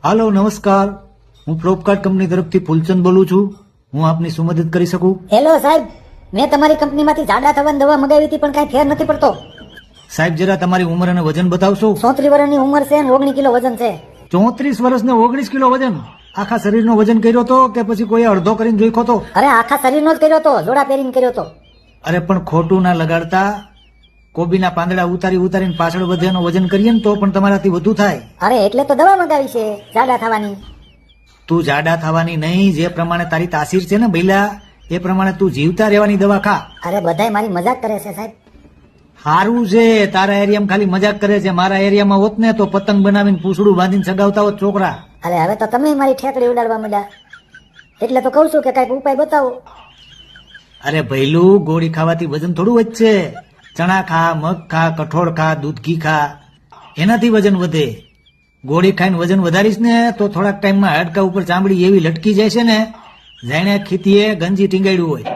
હાલો નમસ્કાર, હું Flipkart company તરફથી ફૂલચંદ બોલું છું. હું આપની શું મદદ કરી શકું? હેલો સાહેબ, મેં તમારી કંપનીમાંથી જાડા થવાની દવા મગાવી હતી પણ કાંઈ ફેર નથી પડતો. સાહેબ જરા તમારી ઉંમર અને વજન બતાવશો? 34 વર્ષની ઉંમર છે અને 19 કિલો વજન છે. 34 વર્ષ ને 19 કિલો વજન? આખા શરીરનો વજન કર્યો તો કે પછી કોઈ અડધો કરીને જોઈખો તો? અરે આખા શરીરનો જ કર્યો તો, જોડા પહેરીને કર્યો તો. અરે પણ ખોટું ના લગાડતા. કોબીના પાંદડા ઉતારીને પાછળ વધેનો વજન કરીએ ને તો પણ તમારાથી વધુ થાય. અરે એટલે તો દવા મગાવી છે જાડા થવાની. તું જાડા થવાની નહીં, જે પ્રમાણે તારી તાસીર છે ને બૈલા, એ પ્રમાણે તું જીવતા રહેવાની દવા ખા. અરે બધાય મારી મજાક કરે છે સાહેબ. સારું છે, તારા એરિયામાં ખાલી મજાક કરે છે. મારા એરિયામાં હોત ને તો પતંગ બનાવીને પૂછડું બાંધીને સગાવતા હોત છોકરા. અરે હવે તો તમે મારી ઠેકડી ઉડાડવા માંડ્યા, એટલે તો કહું છું કે કઈક ઉપાય બતાવો. અરે ભૈલું, ગોળી ખાવાથી વજન થોડું વધશે. ચણા ખા, મગ ખા, કઠોળ ખા, દૂધ ઘી ખા, એનાથી વજન વધે. ગોળી ખાઈને વજન વધારીશ ને તો થોડાક ટાઈમમાં હાડકા ઉપર ચામડી એવી લટકી જાય છે ને જાણે ખીતીએ ગંજી ટીંગાડ્યું હોય.